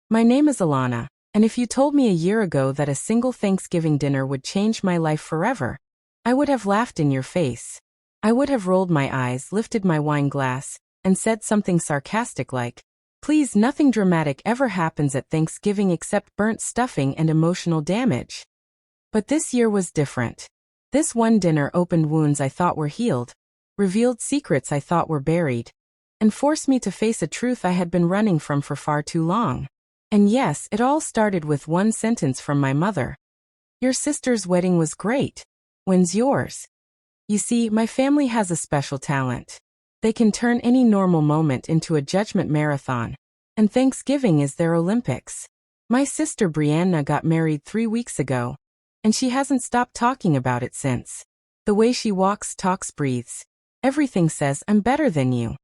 My name is Alana, and if you told me a year ago that a single Thanksgiving dinner would change my life forever, I would have laughed in your face. I would have rolled my eyes, lifted my wine glass, and said something sarcastic like, "Please, nothing dramatic ever happens at Thanksgiving except burnt stuffing and emotional damage." But this year was different. This one dinner opened wounds I thought were healed, revealed secrets I thought were buried, and forced me to face a truth I had been running from for far too long. And yes, it all started with one sentence from my mother. "Your sister's wedding was great. When's yours?" You see, my family has a special talent. They can turn any normal moment into a judgment marathon, and Thanksgiving is their Olympics. My sister Brianna got married 3 weeks ago, and she hasn't stopped talking about it since. The way she walks, talks, breathes, everything says, "I'm better than you."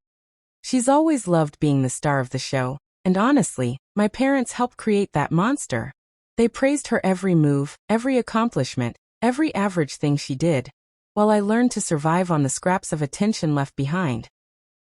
She's always loved being the star of the show, and honestly, my parents helped create that monster. They praised her every move, every accomplishment, every average thing she did, while I learned to survive on the scraps of attention left behind.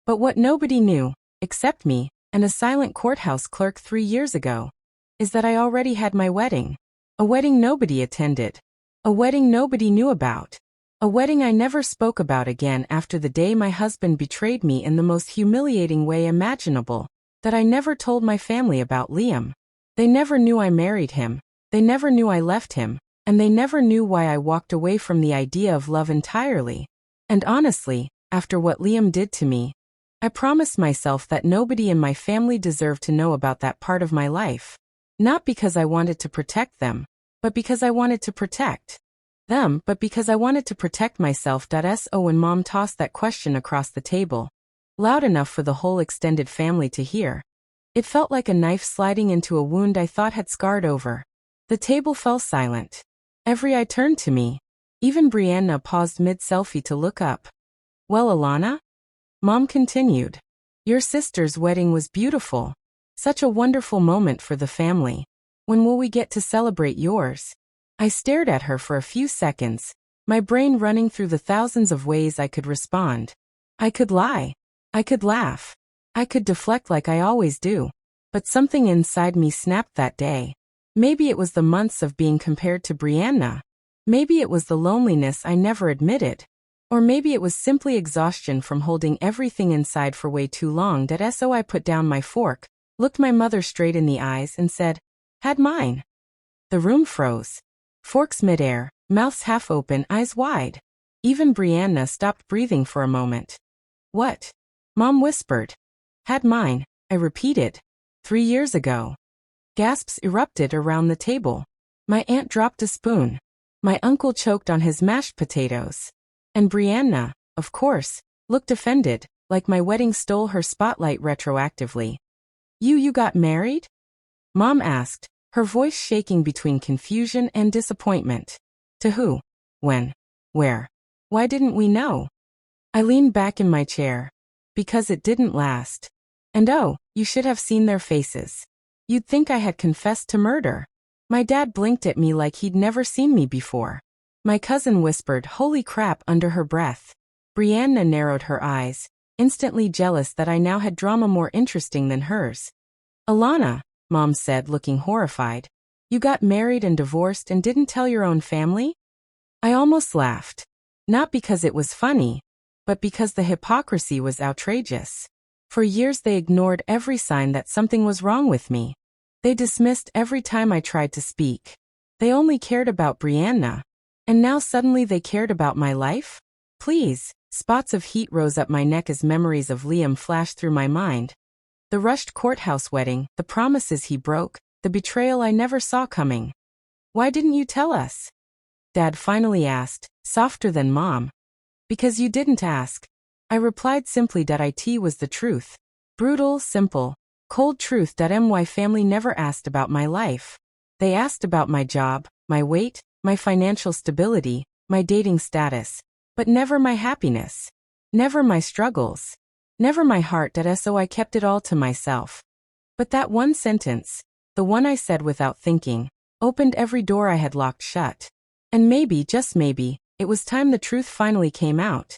But what nobody knew, except me, and a silent courthouse clerk 3 years ago, is that I already had my wedding. A wedding nobody attended. A wedding nobody knew about. A wedding I never spoke about again after the day my husband betrayed me in the most humiliating way imaginable, that I never told my family about Liam. They never knew I married him, they never knew I left him, and they never knew why I walked away from the idea of love entirely. And honestly, after what Liam did to me, I promised myself that nobody in my family deserved to know about that part of my life. Not because I wanted to protect them, but because I wanted to protect them, but because I wanted to protect myself. So when Mom tossed that question across the table, loud enough for the whole extended family to hear, it felt like a knife sliding into a wound I thought had scarred over. The table fell silent. Every eye turned to me. Even Brianna paused mid-selfie to look up. "Well, Alana?" Mom continued. "Your sister's wedding was beautiful. Such a wonderful moment for the family. When will we get to celebrate yours?" I stared at her for a few seconds, my brain running through the thousands of ways I could respond. I could lie. I could laugh. I could deflect like I always do. But something inside me snapped that day. Maybe it was the months of being compared to Brianna. Maybe it was the loneliness I never admitted. Or maybe it was simply exhaustion from holding everything inside for way too long. So I put down my fork, looked my mother straight in the eyes and said, "Had mine." The room froze. Forks midair, mouths half open, eyes wide. Even Brianna stopped breathing for a moment. "What?" Mom whispered. "Had mine," I repeated. 3 years ago. Gasps erupted around the table. My aunt dropped a spoon. My uncle choked on his mashed potatoes. And Brianna, of course, looked offended, like my wedding stole her spotlight retroactively. You got married?" Mom asked, her voice shaking between confusion and disappointment. "To who? When? Where? Why didn't we know?" I leaned back in my chair. "Because it didn't last. And oh, you should have seen their faces. You'd think I had confessed to murder." My dad blinked at me like he'd never seen me before. My cousin whispered, "Holy crap," under her breath. Brianna narrowed her eyes, instantly jealous that I now had drama more interesting than hers. "Alana," Mom said, looking horrified. "You got married and divorced and didn't tell your own family?" I almost laughed. Not because it was funny, but because the hypocrisy was outrageous. For years they ignored every sign that something was wrong with me. They dismissed every time I tried to speak. They only cared about Brianna. And now suddenly they cared about my life? Please. Spots of heat rose up my neck as memories of Liam flashed through my mind. The rushed courthouse wedding, the promises he broke, the betrayal I never saw coming. "Why didn't you tell us?" Dad finally asked, softer than Mom. "Because you didn't ask." I replied simply that it was the truth. Brutal, simple, cold truth. My family never asked about my life. They asked about my job, my weight, my financial stability, my dating status, but never my happiness. Never my struggles. Never my heart. So I kept it all to myself. But that one sentence, the one I said without thinking, opened every door I had locked shut. And maybe, just maybe, it was time the truth finally came out.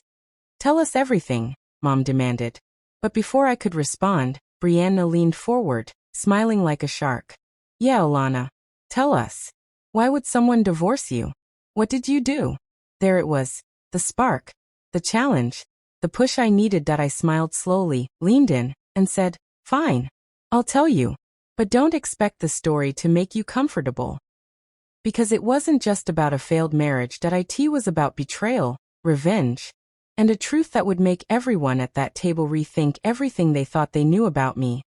"Tell us everything," Mom demanded. But before I could respond, Brianna leaned forward, smiling like a shark. Yeah, Alana. Tell us. Why would someone divorce you? What did you do? There it was. The spark. The challenge. The push I needed. That I smiled slowly, leaned in, and said, fine. I'll tell you. But don't expect the story to make you comfortable. Because it wasn't just about a failed marriage. That it was about betrayal, revenge, and a truth that would make everyone at that table rethink everything they thought they knew about me.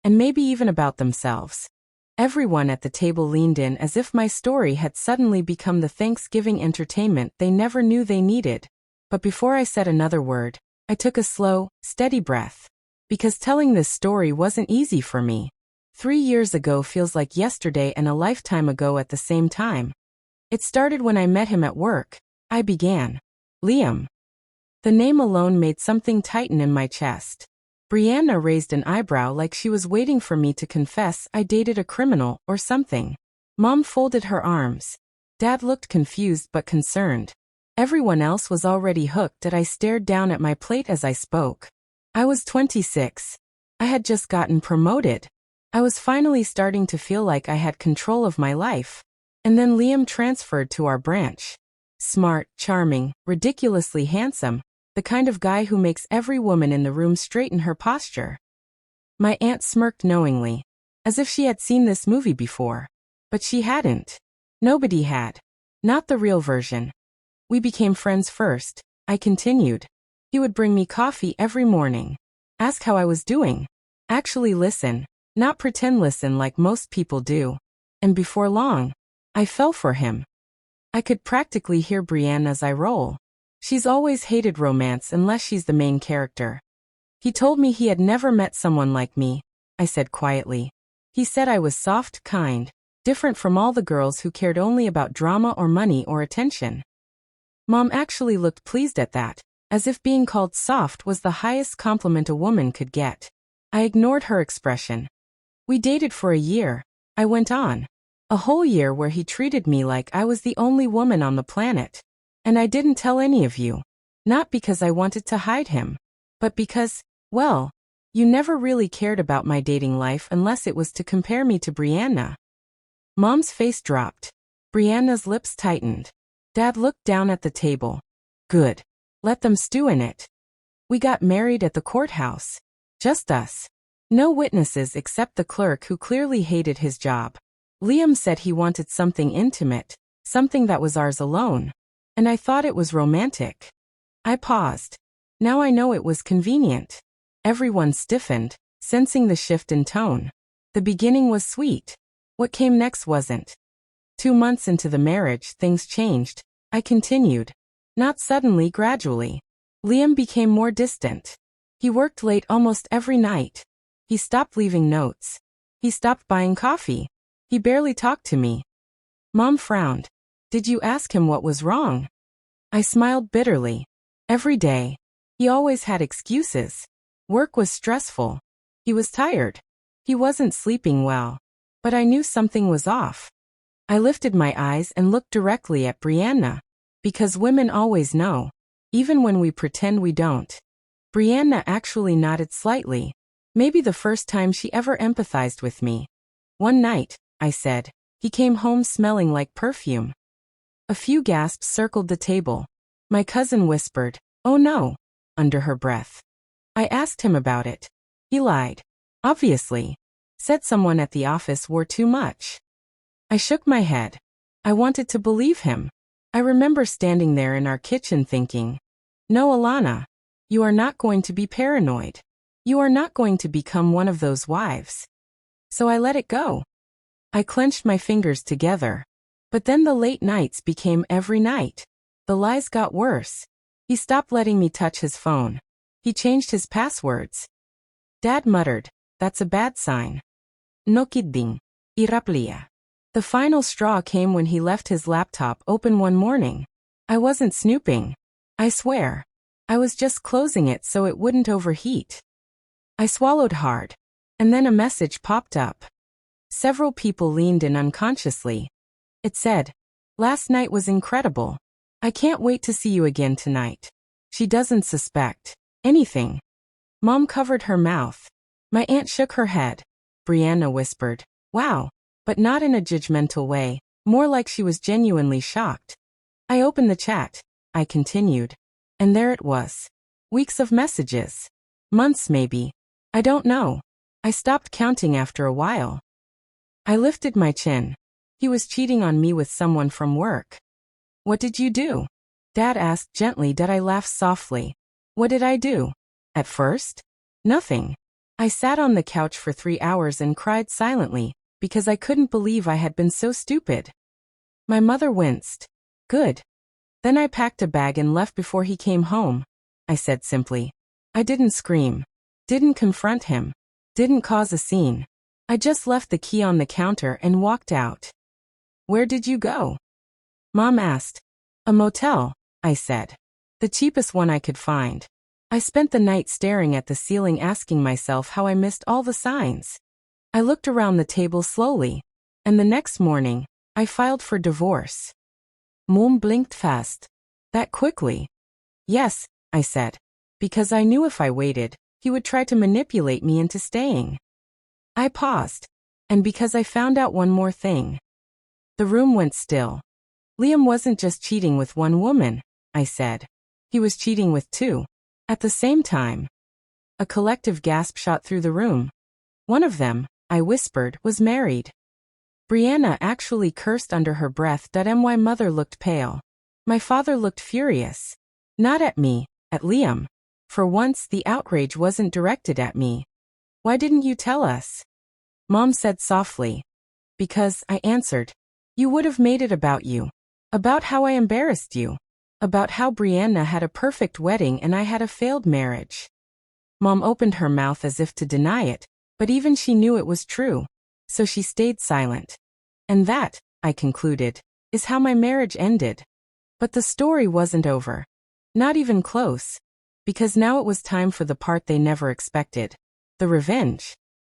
And maybe even about themselves. Everyone at the table leaned in as if my story had suddenly become the Thanksgiving entertainment they never knew they needed. But before I said another word, I took a slow, steady breath. Because telling this story wasn't easy for me. 3 years ago feels like yesterday and a lifetime ago at the same time. It started when I met him at work. I began. Liam. The name alone made something tighten in my chest. Brianna raised an eyebrow like she was waiting for me to confess I dated a criminal or something. Mom folded her arms. Dad looked confused but concerned. Everyone else was already hooked. I stared down at my plate as I spoke. I was 26. I had just gotten promoted. I was finally starting to feel like I had control of my life. And then Liam transferred to our branch. Smart, charming, ridiculously handsome. The kind of guy who makes every woman in the room straighten her posture. My aunt smirked knowingly, as if she had seen this movie before. But she hadn't. Nobody had. Not the real version. We became friends first, I continued. He would bring me coffee every morning. Ask how I was doing. Actually listen, not pretend listen like most people do. And before long, I fell for him. I could practically hear Brianna's eye roll. She's always hated romance unless she's the main character. He told me he had never met someone like me, I said quietly. He said I was soft, kind, different from all the girls who cared only about drama or money or attention. Mom actually looked pleased at that, as if being called soft was the highest compliment a woman could get. I ignored her expression. We dated for a year, I went on. A whole year where he treated me like I was the only woman on the planet. And I didn't tell any of you. Not because I wanted to hide him. But because, well, you never really cared about my dating life unless it was to compare me to Brianna. Mom's face dropped. Brianna's lips tightened. Dad looked down at the table. Good. Let them stew in it. We got married at the courthouse. Just us. No witnesses except the clerk who clearly hated his job. Liam said he wanted something intimate, something that was ours alone. And I thought it was romantic. I paused. Now I know it was convenient. Everyone stiffened, sensing the shift in tone. The beginning was sweet. What came next wasn't. 2 months into the marriage, things changed. I continued. Not suddenly, gradually. Liam became more distant. He worked late almost every night. He stopped leaving notes. He stopped buying coffee. He barely talked to me. Mom frowned. Did you ask him what was wrong? I smiled bitterly. Every day. He always had excuses. Work was stressful. He was tired. He wasn't sleeping well. But I knew something was off. I lifted my eyes and looked directly at Brianna. Because women always know. Even when we pretend we don't. Brianna actually nodded slightly. Maybe the first time she ever empathized with me. One night, I said, he came home smelling like perfume. A few gasps circled the table. My cousin whispered, "Oh no," under her breath. I asked him about it. He lied. Obviously. Said someone at the office wore too much. I shook my head. I wanted to believe him. I remember standing there in our kitchen thinking, no, Alana, you are not going to be paranoid. You are not going to become one of those wives. So I let it go. I clenched my fingers together. But then the late nights became every night. The lies got worse. He stopped letting me touch his phone. He changed his passwords. Dad muttered, "That's a bad sign." No kidding. Iraplia. The final straw came when he left his laptop open one morning. I wasn't snooping. I swear. I was just closing it so it wouldn't overheat. I swallowed hard. And then a message popped up. Several people leaned in unconsciously. It said, "Last night was incredible. I can't wait to see you again tonight." She doesn't suspect anything. Mom covered her mouth. My aunt shook her head. Brianna whispered. Wow. But not in a judgmental way, more like she was genuinely shocked. I opened the chat. I continued. And there it was. Weeks of messages. Months maybe. I don't know. I stopped counting after a while. I lifted my chin. He was cheating on me with someone from work. What did you do? Dad asked gently. Did I laugh softly? What did I do? At first? Nothing. I sat on the couch for 3 hours and cried silently, because I couldn't believe I had been so stupid. My mother winced. Good. Then I packed a bag and left before he came home, I said simply. I didn't scream. Didn't confront him. Didn't cause a scene. I just left the key on the counter and walked out. Where did you go? Mom asked. A motel, I said. The cheapest one I could find. I spent the night staring at the ceiling, asking myself how I missed all the signs. I looked around the table slowly, and the next morning, I filed for divorce. Mom blinked fast. That quickly? Yes, I said, because I knew if I waited, he would try to manipulate me into staying. I paused, and because I found out one more thing. The room went still. Liam wasn't just cheating with one woman, I said. He was cheating with 2. At the same time. A collective gasp shot through the room. One of them, I whispered, was married. Brianna actually cursed under her breath. My mother looked pale. My father looked furious. Not at me, at Liam. For once the outrage wasn't directed at me. Why didn't you tell us? Mom said softly. Because, I answered. You would have made it about you. About how I embarrassed you. About how Brianna had a perfect wedding and I had a failed marriage. Mom opened her mouth as if to deny it, but even she knew it was true. So she stayed silent. And that, I concluded, is how my marriage ended. But the story wasn't over. Not even close. Because now it was time for the part they never expected. The revenge.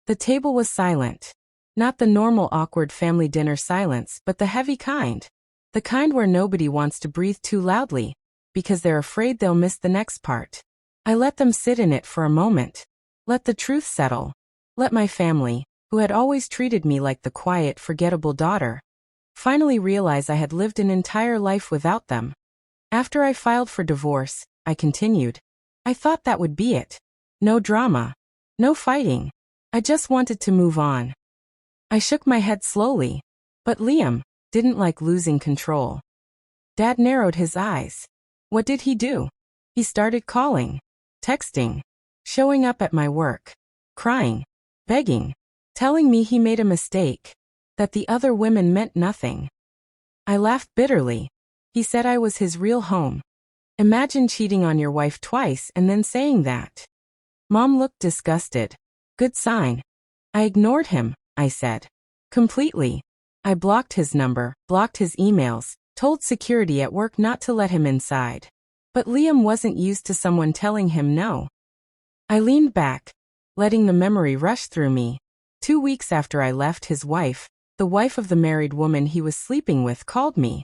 The table was silent. Not the normal awkward family dinner silence, but the heavy kind. The kind where nobody wants to breathe too loudly, because they're afraid they'll miss the next part. I let them sit in it for a moment. Let the truth settle. Let my family, who had always treated me like the quiet, forgettable daughter, finally realize I had lived an entire life without them. After I filed for divorce, I continued. I thought that would be it. No drama. No fighting. I just wanted to move on. I shook my head slowly. But Liam didn't like losing control. Dad narrowed his eyes. What did he do? He started calling, texting, showing up at my work, crying, begging, telling me he made a mistake, that the other women meant nothing. I laughed bitterly. He said I was his real home. Imagine cheating on your wife twice and then saying that. Mom looked disgusted. Good sign. I ignored him, I said. Completely. I blocked his number, blocked his emails, told security at work not to let him inside. But Liam wasn't used to someone telling him no. I leaned back, letting the memory rush through me. 2 weeks after I left, his wife, the wife of the married woman he was sleeping with, called me.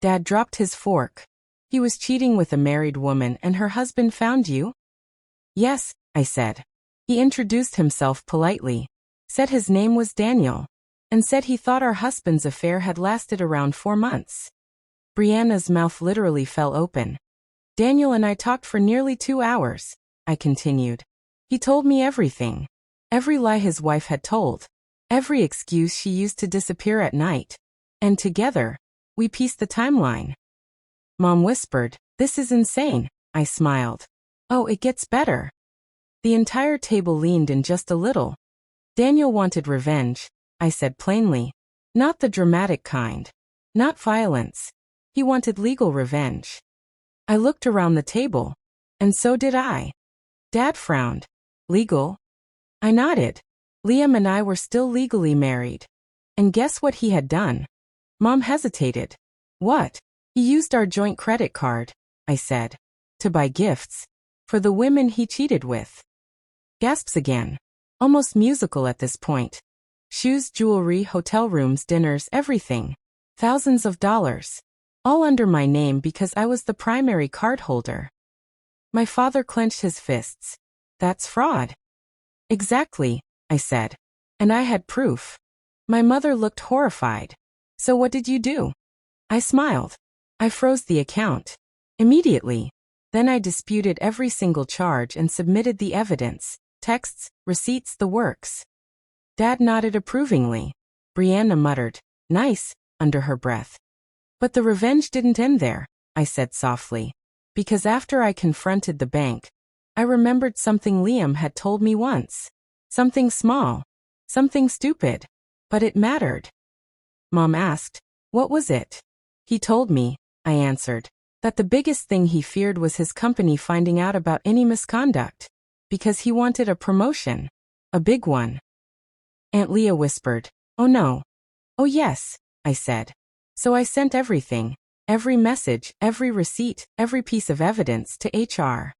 Dad dropped his fork. He was cheating with a married woman and her husband found you? Yes, I said. He introduced himself politely, said his name was Daniel, and said he thought our husband's affair had lasted around 4 months. Brianna's mouth literally fell open. Daniel and I talked for nearly 2 hours, I continued. He told me everything. Every lie his wife had told. Every excuse she used to disappear at night. And together, we pieced the timeline. Mom whispered, "This is insane," I smiled. "Oh, it gets better." The entire table leaned in just a little. Daniel wanted revenge, I said plainly. Not the dramatic kind. Not violence. He wanted legal revenge. I looked around the table. And so did I. Dad frowned. Legal? I nodded. Liam and I were still legally married. And guess what he had done? Mom hesitated. What? He used our joint credit card, I said, to buy gifts for the women he cheated with. Gasps again. Almost musical at this point. Shoes, jewelry, hotel rooms, dinners, everything. Thousands of dollars. All under my name because I was the primary card holder. My father clenched his fists. That's fraud. Exactly, I said. And I had proof. My mother looked horrified. So what did you do? I smiled. I froze the account. Immediately. Then I disputed every single charge and submitted the evidence, texts, receipts, the works. Dad nodded approvingly. Brianna muttered, "Nice," under her breath. But the revenge didn't end there, I said softly. Because after I confronted the bank, I remembered something Liam had told me once. Something small. Something stupid. But it mattered. Mom asked, "What was it?" He told me, I answered, that the biggest thing he feared was his company finding out about any misconduct. Because he wanted a promotion. A big one. Aunt Leah whispered, "Oh no." "Oh yes," I said. So I sent everything. Every message, every receipt, every piece of evidence to HR.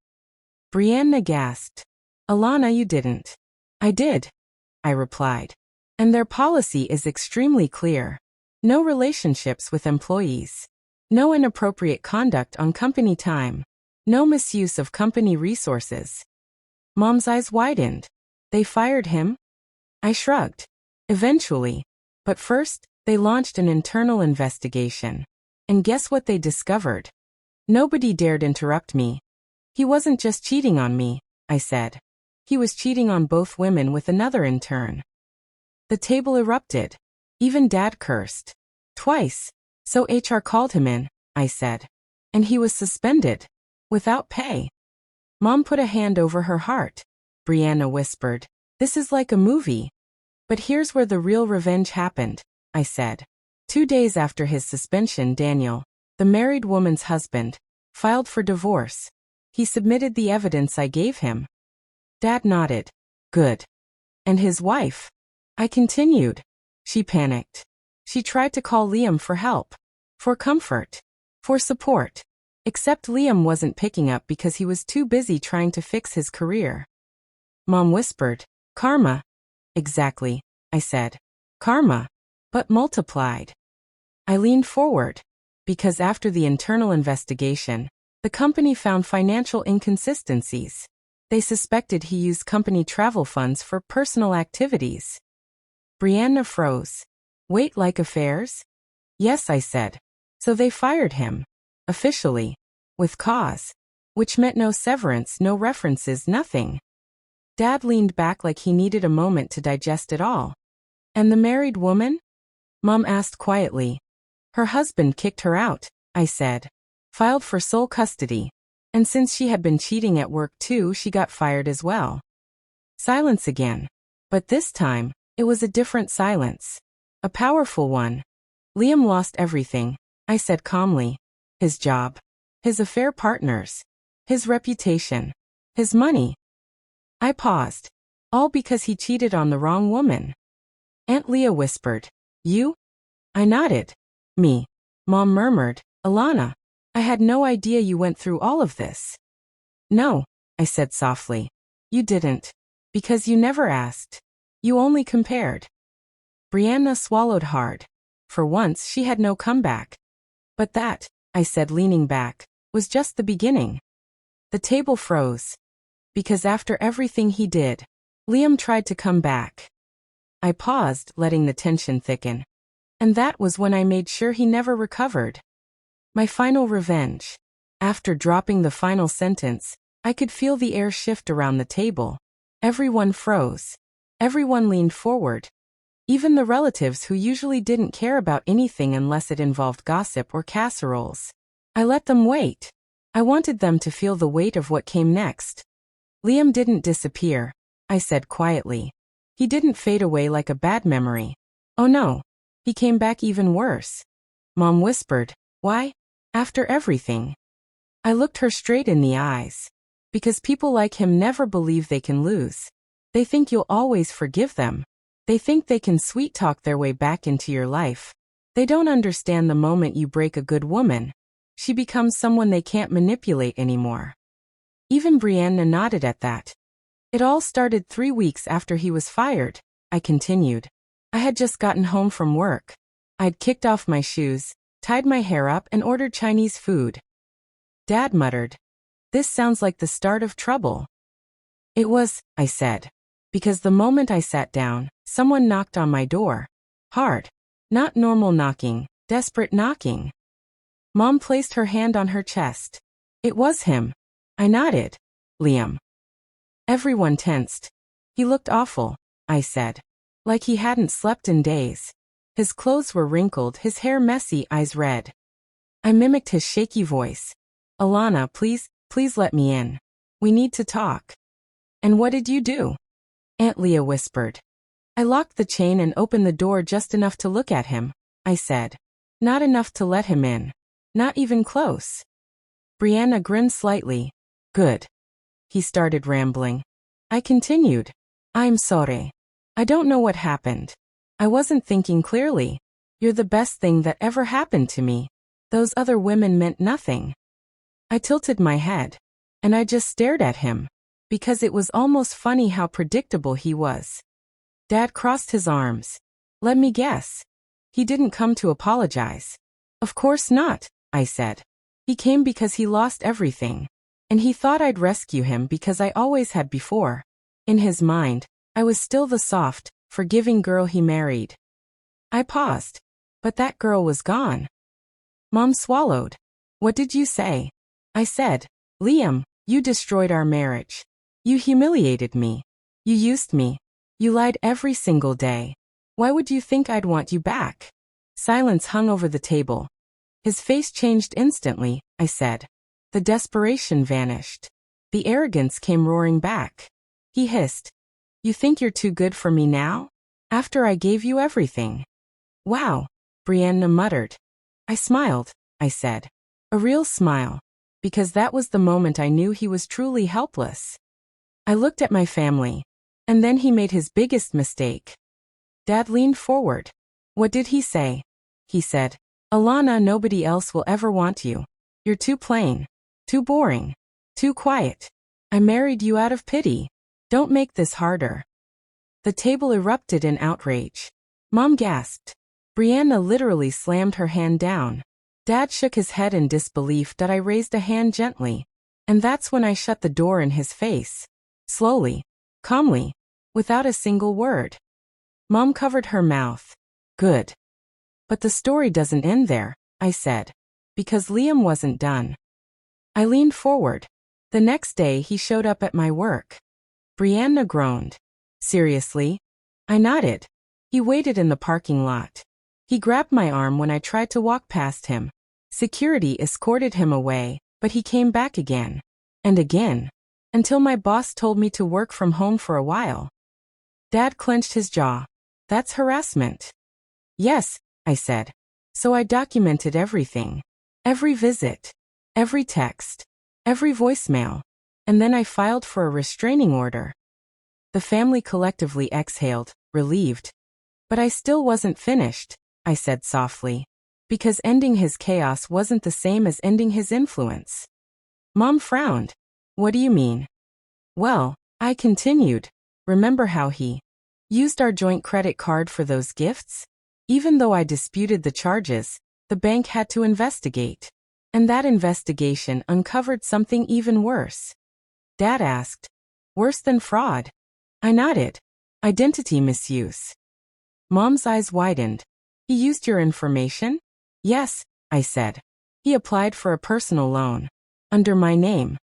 Brianna gasped. "Alana, you didn't." "I did," I replied. "And their policy is extremely clear. No relationships with employees. No inappropriate conduct on company time. No misuse of company resources." Mom's eyes widened. "They fired him?" I shrugged. "Eventually. But first, they launched an internal investigation. And guess what they discovered?" Nobody dared interrupt me. "He wasn't just cheating on me," I said. "He was cheating on both women with another intern." The table erupted. Even Dad cursed. "Twice. So HR called him in," I said. "And he was suspended. Without pay." Mom put a hand over her heart. Brianna whispered, "This is like a movie." "But here's where the real revenge happened," I said. 2 days after his suspension, Daniel, the married woman's husband, filed for divorce. He submitted the evidence I gave him. Dad nodded. "Good." "And his wife?" I continued. "She panicked. She tried to call Liam for help. For comfort. For support. Except Liam wasn't picking up because he was too busy trying to fix his career." Mom whispered, "Karma." "Exactly," I said. "Karma. But multiplied." I leaned forward. Because after the internal investigation, the company found financial inconsistencies. They suspected he used company travel funds for personal activities. Brianna froze. "Wait, like affairs?" "Yes," I said. "So they fired him. Officially. With cause. Which meant no severance, no references, nothing." Dad leaned back like he needed a moment to digest it all. "And the married woman?" Mom asked quietly. "Her husband kicked her out," I said. "Filed for sole custody. And since she had been cheating at work too, she got fired as well." Silence again. But this time, it was a different silence. A powerful one. "Liam lost everything," I said calmly. "His job. His affair partners. His reputation. His money." I paused. All because he cheated on the wrong woman. Aunt Leah whispered, "You?" I nodded. "Me." Mom murmured, "Alana, I had no idea you went through all of this." "No," I said softly. "You didn't. Because you never asked. You only compared." Brianna swallowed hard. For once she had no comeback. "But that," I said leaning back, "was just the beginning." The table froze. Because after everything he did, Liam tried to come back. I paused, letting the tension thicken. And that was when I made sure he never recovered. My final revenge. After dropping the final sentence, I could feel the air shift around the table. Everyone froze. Everyone leaned forward. Even the relatives who usually didn't care about anything unless it involved gossip or casseroles. I let them wait. I wanted them to feel the weight of what came next. "Liam didn't disappear," I said quietly. "He didn't fade away like a bad memory. Oh no. He came back even worse." Mom whispered, "Why? After everything?" I looked her straight in the eyes. "Because people like him never believe they can lose. They think you'll always forgive them. They think they can sweet-talk their way back into your life. They don't understand the moment you break a good woman. She becomes someone they can't manipulate anymore." Even Brianna nodded at that. "It all started 3 weeks after he was fired," I continued. "I had just gotten home from work. I'd kicked off my shoes, tied my hair up and ordered Chinese food. Dad muttered, "This sounds like the start of trouble." "It was," I said. Because the moment I sat down, Someone knocked on my door. Hard. Not normal knocking, desperate knocking. Mom placed her hand on her chest. It was him. I nodded. Liam. Everyone tensed. He looked awful, I said. Like he hadn't slept in days. His clothes were wrinkled, his hair messy, eyes red. I mimicked his shaky voice. Alana, please let me in. We need to talk. And what did you do? Aunt Leah whispered. I locked the chain and opened the door just enough to look at him, I said. Not enough to let him in. Not even close. Brianna grinned slightly. Good. He started rambling. I continued. I'm sorry. I don't know what happened. I wasn't thinking clearly. You're the best thing that ever happened to me. Those other women meant nothing. I tilted my head. And I just stared at him. Because it was almost funny how predictable he was. Dad crossed his arms. Let me guess. He didn't come to apologize. Of course not, I said. He came because he lost everything. And he thought I'd rescue him because I always had before. In his mind, I was still the soft, forgiving girl he married. I paused. But that girl was gone. Mom swallowed. What did you say? I said, Liam, you destroyed our marriage. You humiliated me. You used me. You lied every single day. Why would you think I'd want you back? Silence hung over the table. His face changed instantly, I said. The desperation vanished. The arrogance came roaring back. He hissed. You think you're too good for me now? After I gave you everything. Wow, Brianna muttered. I smiled, I said. A real smile. Because that was the moment I knew he was truly helpless. I looked at my family. And then he made his biggest mistake. Dad leaned forward. What did he say? He said, Alana, nobody else will ever want you. You're too plain. Too boring. Too quiet. I married you out of pity. Don't make this harder. The table erupted in outrage. Mom gasped. Brianna literally slammed her hand down. Dad shook his head in disbelief that I raised a hand gently. And that's when I shut the door in his face. Slowly. Calmly. Without a single word. Mom covered her mouth. Good. But the story doesn't end there, I said. Because Liam wasn't done. I leaned forward. The next day he showed up at my work. Brianna groaned. Seriously? I nodded. He waited in the parking lot. He grabbed my arm when I tried to walk past him. Security escorted him away, but he came back again. And again. Until my boss told me to work from home for a while. Dad clenched his jaw. That's harassment. Yes, I said. So I documented everything. Every visit. Every text. Every voicemail. And then I filed for a restraining order. The family collectively exhaled, relieved. But I still wasn't finished, I said softly. Because ending his chaos wasn't the same as ending his influence. Mom frowned. What do you mean? Well, I continued. Remember how he used our joint credit card for those gifts? Even though I disputed the charges, the bank had to investigate. And that investigation uncovered something even worse. Dad asked. Worse than fraud? I nodded. Identity misuse. Mom's eyes widened. He used your information? Yes, I said. He applied for a personal loan. Under my name.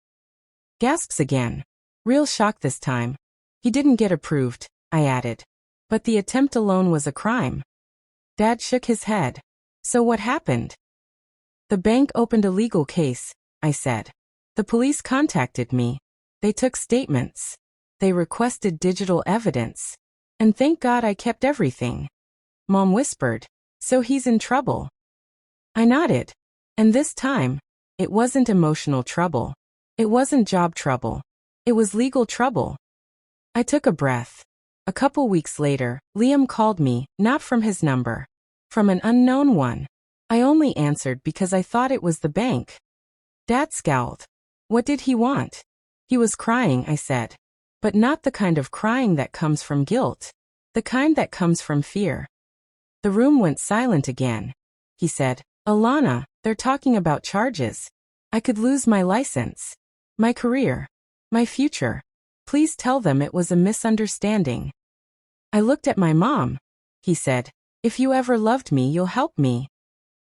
Gasps again. Real shock this time. He didn't get approved, I added. But the attempt alone was a crime. Dad shook his head. So what happened? The bank opened a legal case, I said. The police contacted me. They took statements. They requested digital evidence. And thank God I kept everything. Mom whispered. So he's in trouble. I nodded. And this time, it wasn't emotional trouble. It wasn't job trouble. It was legal trouble. I took a breath. A couple weeks later, Liam called me, not from his number. From an unknown one. I only answered because I thought it was the bank. Dad scowled. What did he want? He was crying, I said. But not the kind of crying that comes from guilt. The kind that comes from fear. The room went silent again. He said, Alana, they're talking about charges. I could lose my license. My career. My future. Please tell them it was a misunderstanding. I looked at my mom. He said, "If you ever loved me, you'll help me."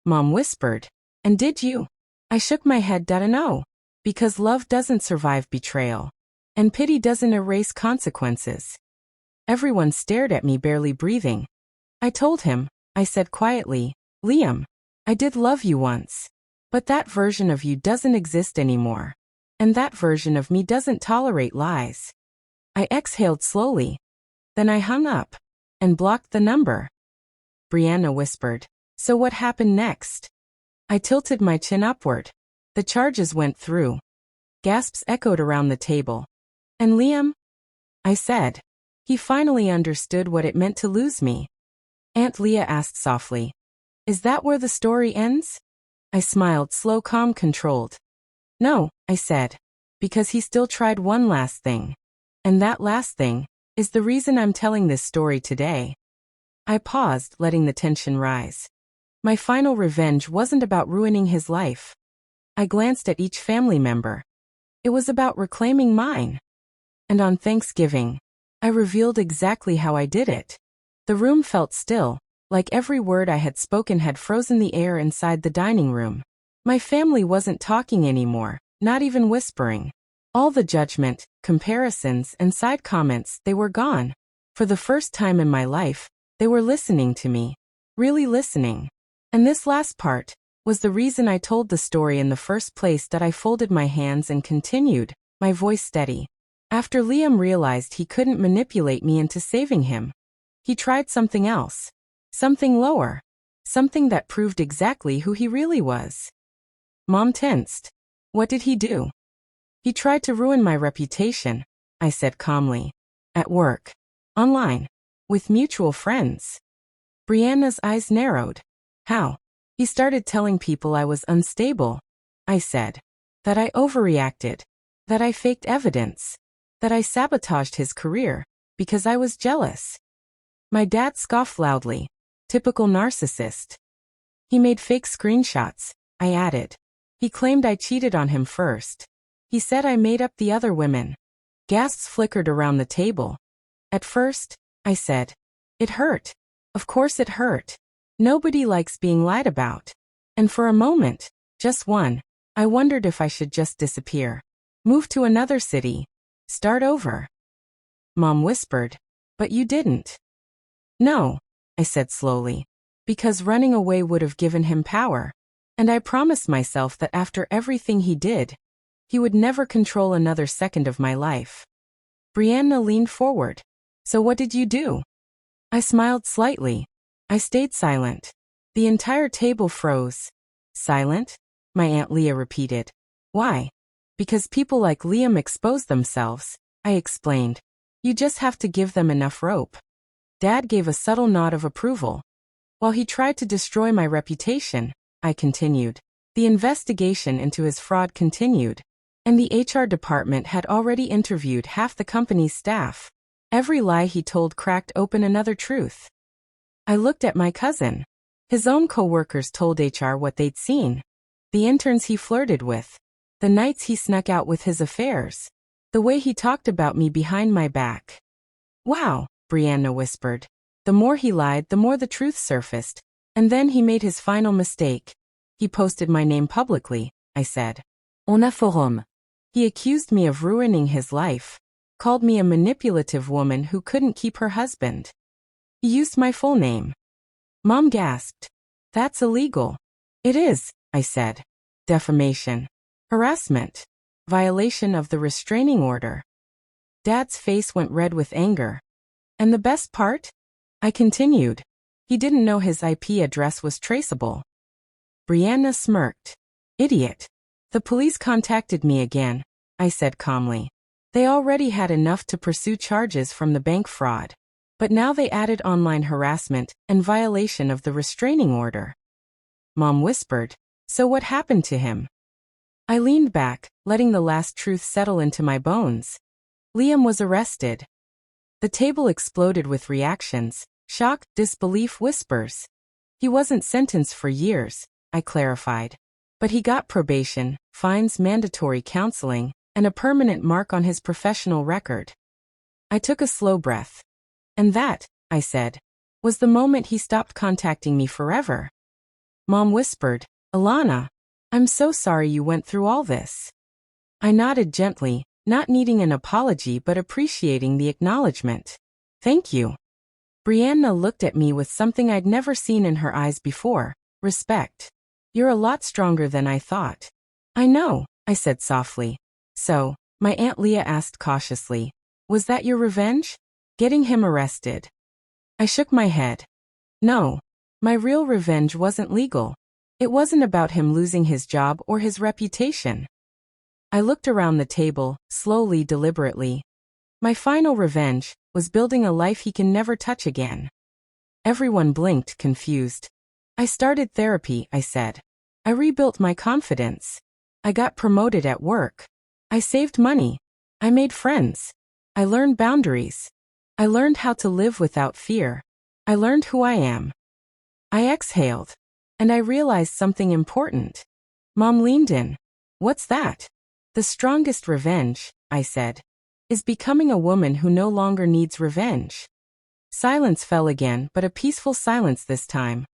Mom whispered, "And did you?" I shook my head. No. Because love doesn't survive betrayal. And pity doesn't erase consequences. Everyone stared at me, barely breathing. I told him, I said quietly, "Liam, I did love you once. But that version of you doesn't exist anymore. And that version of me doesn't tolerate lies." I exhaled slowly. Then I hung up and blocked the number. Brianna whispered, "So what happened next?" I tilted my chin upward. The charges went through. Gasps echoed around the table. "And Liam?" I said. "He finally understood what it meant to lose me." Aunt Leah asked softly, "Is that where the story ends?" I smiled, slow, calm, controlled. "No," I said, "because he still tried one last thing. And that last thing is the reason I'm telling this story today." I paused, letting the tension rise. My final revenge wasn't about ruining his life. I glanced at each family member. It was about reclaiming mine. And on Thanksgiving, I revealed exactly how I did it. The room felt still, like every word I had spoken had frozen the air inside the dining room. My family wasn't talking anymore, not even whispering. All the judgment, comparisons, and side comments, they were gone. For the first time in my life, they were listening to me. Really listening. And this last part was the reason I told the story in the first place. That I folded my hands and continued, my voice steady. After Liam realized he couldn't manipulate me into saving him, he tried something else. Something lower. Something that proved exactly who he really was. Mom tensed. "What did he do?" "He tried to ruin my reputation," I said calmly. "At work. Online. With mutual friends." Brianna's eyes narrowed. "How?" "He started telling people I was unstable," I said. "That I overreacted. That I faked evidence. That I sabotaged his career because I was jealous." My dad scoffed loudly. "Typical narcissist." "He made fake screenshots," I added. "He claimed I cheated on him first. He said I made up the other women." Gasps flickered around the table. "At first," I said, "it hurt. Of course it hurt. Nobody likes being lied about. And for a moment, just one, I wondered if I should just disappear. Move to another city. Start over." Mom whispered, "But you didn't." "No," I said slowly, "because running away would have given him power. And I promised myself that after everything he did, he would never control another second of my life." Brianna leaned forward. "So what did you do?" I smiled slightly. I stayed silent. The entire table froze. "Silent?" my Aunt Leah repeated. "Why?" "Because people like Liam expose themselves," I explained. "You just have to give them enough rope." Dad gave a subtle nod of approval. "While he tried to destroy my reputation," I continued, "the investigation into his fraud continued. And the HR department had already interviewed half the company's staff. Every lie he told cracked open another truth." I looked at my cousin. His own co-workers told HR what they'd seen. The interns he flirted with. The nights he snuck out with his affairs. The way he talked about me behind my back. "Wow," Brianna whispered. "The more he lied, the more the truth surfaced. And then he made his final mistake. He posted my name publicly," I said. "On a forum. He accused me of ruining his life. Called me a manipulative woman who couldn't keep her husband. He used my full name." Mom gasped. "That's illegal." "It is," I said. "Defamation. Harassment. Violation of the restraining order." Dad's face went red with anger. "And the best part?" I continued. "He didn't know his IP address was traceable." Brianna smirked. "Idiot." "The police contacted me again," I said calmly. "They already had enough to pursue charges from the bank fraud. But now they added online harassment and violation of the restraining order." Mom whispered, "So what happened to him?" I leaned back, letting the last truth settle into my bones. Liam was arrested. The table exploded with reactions, shock, disbelief, whispers. "He wasn't sentenced for years," I clarified. "But he got probation, fines, mandatory counseling, and a permanent mark on his professional record." I took a slow breath. "And that," I said. Was the moment he stopped contacting me forever. Mom whispered, Alana, I'm so sorry you went through all this. I nodded gently, not needing an apology but appreciating the acknowledgement. Thank you. Brianna looked at me with something I'd never seen in her eyes before, respect. You're a lot stronger than I thought. I know, I said softly. So, my Aunt Leah asked cautiously, was that your revenge? Getting him arrested? I shook my head. No, my real revenge wasn't legal. It wasn't about him losing his job or his reputation. I looked around the table, slowly, deliberately. My final revenge was building a life he can never touch again. Everyone blinked, confused. I started therapy, I said. I rebuilt my confidence. I got promoted at work. I saved money. I made friends. I learned boundaries. I learned how to live without fear. I learned who I am. I exhaled. And I realized something important. Mom leaned in. What's that? The strongest revenge, I said, is becoming a woman who no longer needs revenge. Silence fell again, but a peaceful silence this time.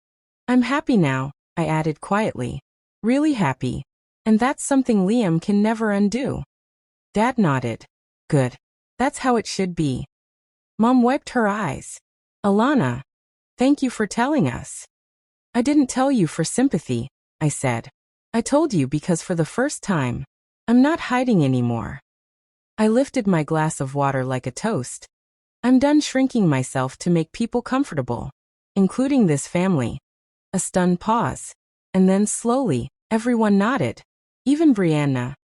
I'm happy now, I added quietly. Really happy. And that's something Liam can never undo. Dad nodded. Good. That's how it should be. Mom wiped her eyes. Alana, thank you for telling us. I didn't tell you for sympathy, I said. I told you because for the first time, I'm not hiding anymore. I lifted my glass of water like a toast. I'm done shrinking myself to make people comfortable, including this family. A stunned pause. And then slowly, everyone nodded. Even Brianna.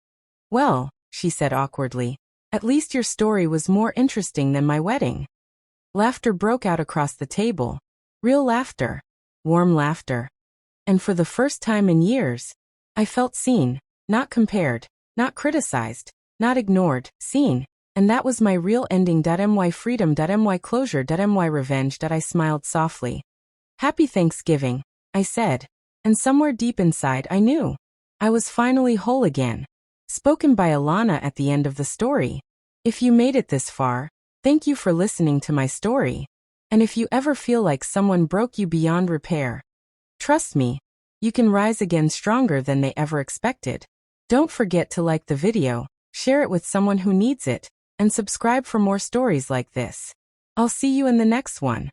Well, she said awkwardly, at least your story was more interesting than my wedding. Laughter broke out across the table. Real laughter. Warm laughter. And for the first time in years, I felt seen, not compared, not criticized, not ignored, seen. And that was my real ending. My freedom. My closure. My revenge. I smiled softly. Happy Thanksgiving, I said. And somewhere deep inside I knew. I was finally whole again. Spoken by Alana at the end of the story. If you made it this far, thank you for listening to my story. And if you ever feel like someone broke you beyond repair, trust me, you can rise again stronger than they ever expected. Don't forget to like the video, share it with someone who needs it, and subscribe for more stories like this. I'll see you in the next one.